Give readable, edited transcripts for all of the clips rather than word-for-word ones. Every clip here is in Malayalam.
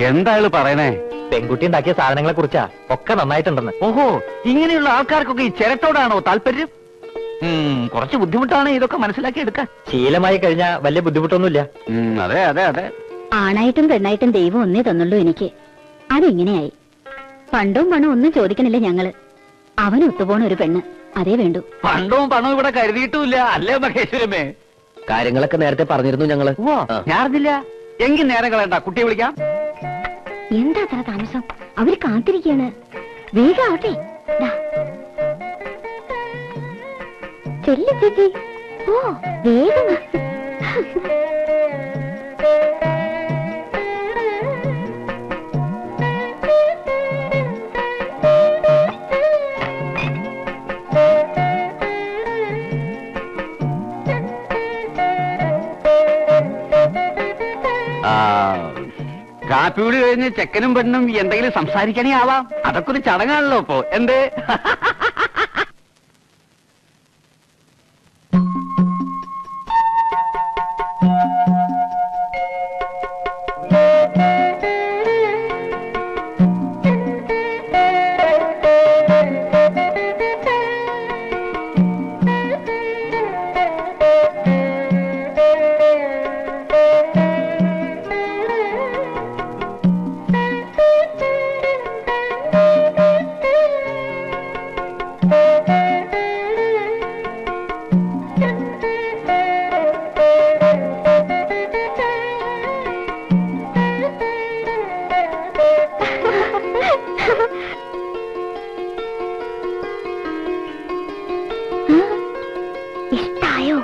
എന്തായാലും പറയണേ? പെൺകുട്ടി ഉണ്ടാക്കിയ സാധനങ്ങളെ കുറിച്ചാ ഒക്കെ നന്നായിട്ടുണ്ടെന്ന്. ഓഹോ, ഇങ്ങനെയുള്ള ആൾക്കാർക്കൊക്കെ ഈ ചിരട്ടോടാണോ താല്പര്യം? കുറച്ച് ബുദ്ധിമുട്ടാണ് ഇതൊക്കെ മനസ്സിലാക്കി എടുക്കാൻ. ശീലമായി കഴിഞ്ഞാ വലിയ ബുദ്ധിമുട്ടൊന്നുമില്ല. അതെ അതെ അതെ. ആണായിട്ടും പെണ്ണായിട്ടും ദൈവം ഒന്നേ തന്നുള്ളൂ എനിക്ക്. അതെങ്ങനെയായി? പണ്ടവും പണവും ഒന്നും ചോദിക്കണില്ല ഞങ്ങള്. അവന് ഒത്തുപോണ ഒരു പെണ്ണ് അതേ വേണ്ടു. പണ്ടവും പണവും ഇവിടെ കരുതിയിട്ടുമില്ല അല്ലേ മഹേശ്വരമേ? കാര്യങ്ങളൊക്കെ നേരത്തെ പറഞ്ഞിരുന്നു ഞങ്ങള്. ഞാൻ അറിഞ്ഞില്ല. എങ്കിൽ നേരം കളയണ്ട, കുട്ടിയെ വിളിക്കാം. എന്താ അത്ര താമസം? അവര് കാത്തിരിക്കാണ്. വേഗം ആവട്ടെ. ചെല്ലു ചേച്ചി. ഓ വേഗം. കാപ്പിയൂടി കഴിഞ്ഞ് ചെക്കനും പെണ്ണും എന്തെങ്കിലും സംസാരിക്കണേ ആവാം. അതൊക്കെ ഒരു ചടങ്ങാണല്ലോ ഇപ്പോ. എന്തേ? ഇഷ്ടായോ?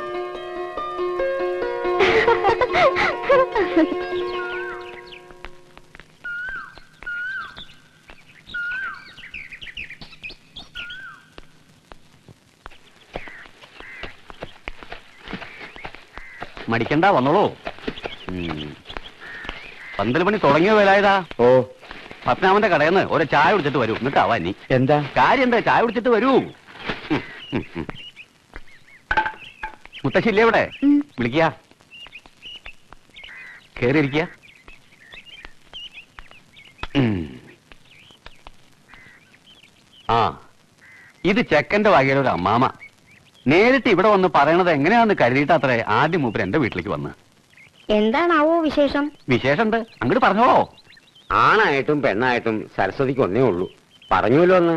മടിക്കണ്ട, വന്നോളൂ. 12 മണി തുടങ്ങിയ വേലായതാ. ഓ, പത്മനാഭന്റെ കടയിൽ നിന്ന് ഒരു ചായ കുടിച്ചിട്ട് വരൂ. എന്നിട്ടാവാ നീ. എന്താ കാര്യം? എന്താ? ചായ കുടിച്ചിട്ട് വരൂ. മുത്തശ്ശില്ലേ ഇവിടെ? വിളിക്കുക. കേറിയിരിക്കുക. ആ, ഇത് ചെക്കന്റെ വകയുടെ ഒരു അമ്മാമ. നേരിട്ട് ഇവിടെ വന്ന് പറയണത് എങ്ങനെയാന്ന് കരുതിയിട്ടത്രേ ആദ്യം മൂപ്പര് എന്റെ വീട്ടിലേക്ക് വന്ന്. എന്താണാവോ വിശേഷം? വിശേഷമുണ്ട്, അങ്ങോട്ട് പറഞ്ഞോളോ. ആണായിട്ടും പെണ്ണായിട്ടും സരസ്വതിക്ക് ഒന്നേ ഉള്ളൂ. പറഞ്ഞുല്ലോ ഒന്ന്.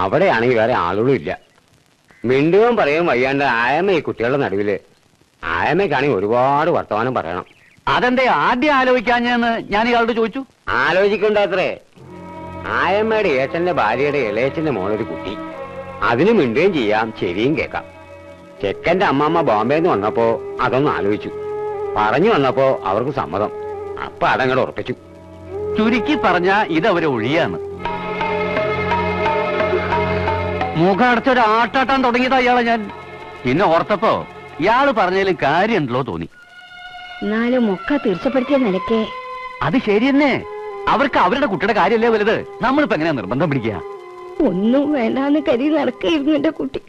അവിടെയാണെങ്കിൽ വേറെ ആളുകളും ഇല്ല. മിണ്ടുകയും പറയുകയും വയ്യാണ്ട് ആയമ്മ ഈ കുട്ടികളുടെ നടുവില്. ആയമ്മയ്ക്കാണെങ്കിൽ ഒരുപാട് വർത്തമാനം പറയണം. അതെന്തേ ആദ്യം ആലോചിക്കാഞ്ഞെന്ന് ഞാൻ ഇയാളോട് ചോദിച്ചു. ആലോചിക്കണ്ടത്രേ. ആയമ്മയുടെ ഏട്ടന്റെ ഭാര്യയുടെ ഇളയച്ചന്റെ മോളൊരു കുട്ടി. അതിന് മിണ്ടുകയും ചെയ്യാം, ശരിയും കേൾക്കാം. ചെക്കന്റെ അമ്മമ്മ ബോംബെന്ന് വന്നപ്പോ അതൊന്ന് ആലോചിച്ചു. പറഞ്ഞു വന്നപ്പോ അവർക്ക് സമ്മതം. അപ്പൊ അതങ്ങോട്ട് ഉറപ്പിച്ചു. ചുരുക്കി പറഞ്ഞ ഇതവരെ ഒഴിയാണ്. മുഖം അടച്ചൊരു ആട്ടാട്ടാൻ തുടങ്ങിയതാ ഇയാളെ ഞാൻ. പിന്നെ ഓർത്തപ്പോ ഇയാള് പറഞ്ഞതിലും കാര്യമുണ്ടല്ലോ തോന്നി. എന്നാലും ഒക്കെ തീർച്ചപ്പെടുത്തിയ നിലയ്ക്ക് അത് ശരി തന്നെ. അവർക്ക് അവരുടെ കുട്ടിയുടെ കാര്യമല്ലേ വലുത്. നമ്മളിപ്പോ എങ്ങനെയാ നിർബന്ധം പിടിക്കുക? ഒന്നും വേണ്ടാന്ന് കരുതി നടക്കായിരുന്നു എന്റെ കുട്ടി.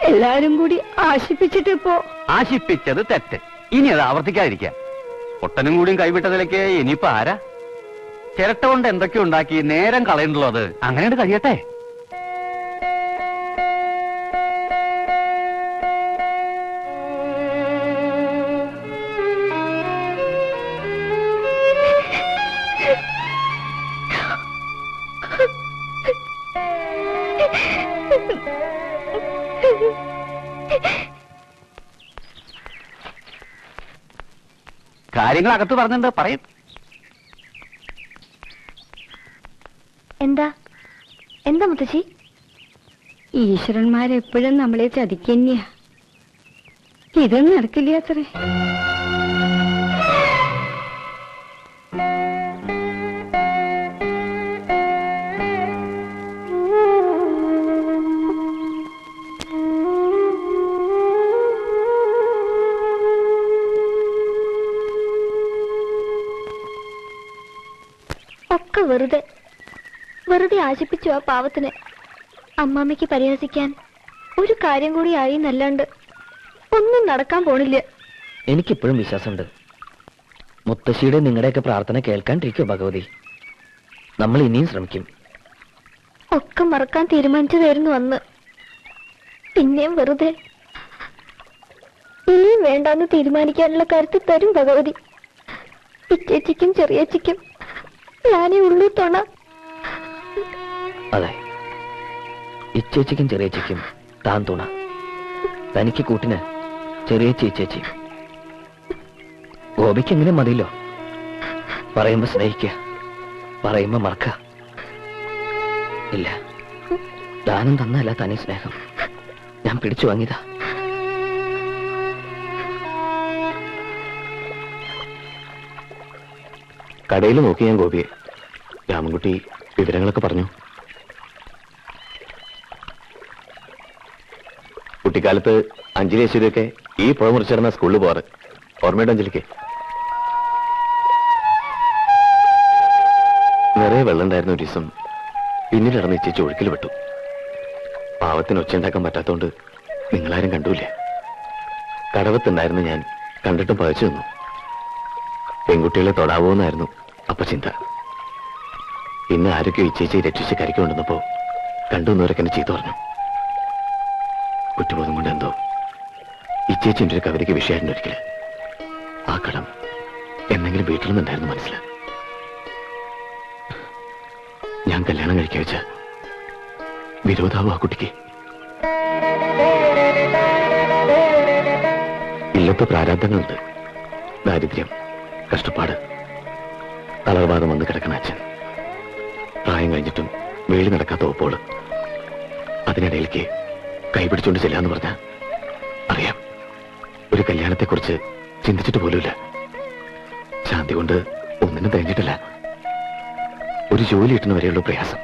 എല്ലാരും കൂടി ആശിപ്പിച്ചിട്ടിപ്പോ. ആശിപ്പിച്ചത് തെറ്റ്. ഇനി അത് ആവർത്തിക്കാതിരിക്കുക. ഒട്ടനും കൂടിയും കൈവിട്ടതിലേക്ക് ഇനിയിപ്പോ ആരാ? ചിരട്ട കൊണ്ട് എന്തൊക്കെ ഉണ്ടാക്കി നേരം കളയണ്ടല്ലോ. അത് അങ്ങനെയാണ് കഴിയട്ടെ. കാര്യങ്ങൾ അകത്ത് പറഞ്ഞിട്ടുണ്ട്, പറയും. എന്താ എന്താ മുത്തശ്ശി? ഈശ്വരന്മാരെപ്പോഴും നമ്മളെ ചതിക്കന്നെയാ. ഇതൊന്നും നടക്കില്ല അത്രേ. ഒക്കെ വെറുതെ വെറുതെ ആശിപ്പിച്ചു ആ പാവത്തിന്. അമ്മാമ്മയ്ക്ക് പരിഹസിക്കാൻ ഒരു കാര്യം കൂടി ആയി എന്നല്ലാണ്ട് ഒന്നും നടക്കാൻ പോണില്ല. എനിക്കിപ്പോഴും വിശ്വാസമുണ്ട്. മുത്തശ്ശിയുടെ നിങ്ങളുടെയൊക്കെ പ്രാർത്ഥന കേൾക്കാണ്ടിരിക്കോ ഭഗവതി? നമ്മൾ ഇനിയും ശ്രമിക്കും. ഒക്കെ മറക്കാൻ തീരുമാനിച്ചതായിരുന്നു അന്ന്. പിന്നെയും വെറുതെ. ഇനിയും വേണ്ടാന്ന് തീരുമാനിക്കാനുള്ള കരുത്ത് തരും ഭഗവതി. ഇച്ചേച്ചിക്കും ചെറിയച്ചിക്കും ഞാനേ ഉള്ളൂ തുണ. അതെ, ഇച്ചേച്ചിക്കും ചെറിയച്ചിക്കും താൻ തുണ. തനിക്ക് കൂട്ടിന് ചെറിയച്ചി ഇച്ചേച്ചി. ഗോപിക്ക് എങ്ങനെ മതിയല്ലോ. പറയുമ്പോ സ്നേഹിക്കുക, പറയുമ്പോ മറക്ക. ഇല്ല, ദാനം തന്നല്ല തനി സ്നേഹം. ഞാൻ പിടിച്ചു വാങ്ങിയതാ. കടയിൽ നോക്കി ഞാൻ ഗോപിയെ. രാമൻകുട്ടി വിവരങ്ങളൊക്കെ പറഞ്ഞു. കുട്ടിക്കാലത്ത് അഞ്ജലി യേശുവിയൊക്കെ ഈ പുഴ മുറിച്ചിടന്ന സ്കൂളിൽ പോവാറ്. ഓർമ്മയുടെ അഞ്ജലിക്ക് നിറയെ വെള്ളം ഉണ്ടായിരുന്ന ഒരു ദിവസം പിന്നീട് ഇടന്ന് ഇച്ചേച്ചി ഒഴുക്കിൽ വിട്ടു. പാവത്തിന് ഒച്ച ഉണ്ടാക്കാൻ പറ്റാത്തോണ്ട് നിങ്ങളാരും കണ്ടൂല്ലേ. കടവത്തുണ്ടായിരുന്ന ഞാൻ കണ്ടിട്ടും പകച്ചു നിന്നു. പെൺകുട്ടികളെ തൊടാവോന്നായിരുന്നു അപ്പൊ ചിന്ത. പിന്നെ ആരൊക്കെ ഇച്ചേച്ചി രക്ഷിച്ച് കരയ്ക്ക് കൊണ്ടുവന്നപ്പോ കണ്ടുവന്നവരൊക്കെ എന്നെ ചീത്ത പറഞ്ഞു. കുറ്റബോധം കൊണ്ട് എന്തോ ഇച്ചേച്ചിന്റെ ഒരു കവിതയ്ക്ക് വിഷയമായിരുന്നു ഒരിക്കല്. ആ കടം എന്തെങ്കിലും വീട്ടിൽ നിന്നുണ്ടായിരുന്നു മനസ്സിൽ. ഞാൻ കല്യാണം കഴിക്കാൻ വെച്ച വിരോധാവും ആ കുട്ടിക്ക്. ഇല്ലത്തെ പ്രാരാബ്ദങ്ങളുണ്ട്. ദാരിദ്ര്യം, കഷ്ടപ്പാട്, തളർവാദം വന്ന് കിടക്കണ അച്ഛൻ, പ്രായം കഴിഞ്ഞിട്ടും വേളി നടക്കാത്ത ഒപ്പോള്. അതിനിടയിലേക്ക് കൈപിടിച്ചുകൊണ്ട് ചെല്ലാന്ന് പറഞ്ഞ അറിയാം. ഒരു കല്യാണത്തെക്കുറിച്ച് ചിന്തിച്ചിട്ട് പോലുമില്ല. ശാന്തി കൊണ്ട് ഒന്നിനും തേഞ്ഞിട്ടില്ല. ഒരു ജോലി കിട്ടുന്ന വരെയുള്ള പ്രയാസം.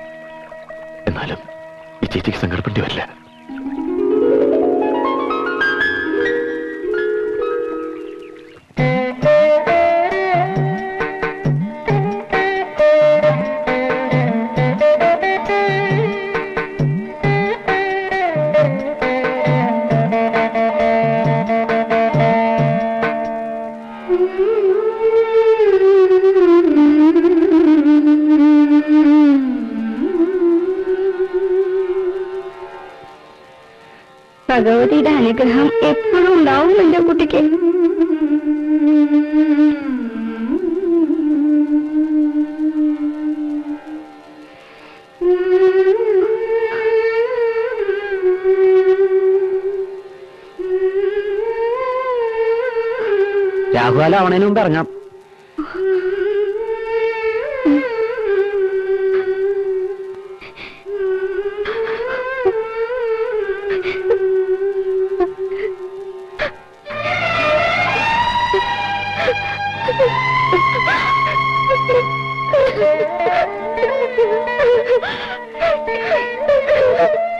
എന്നാലും ഈ ചേച്ചിക്ക് സങ്കടപ്പെടേണ്ടി വരില്ല. ഭഗവതിയുടെ അനുഗ്രഹം എപ്പോഴും ഉണ്ടാവും എന്റെ കുട്ടിക്ക്. രാഹുകാലം ആവണേന് മുമ്പ് ഇറങ്ങാം. Ha ha ha!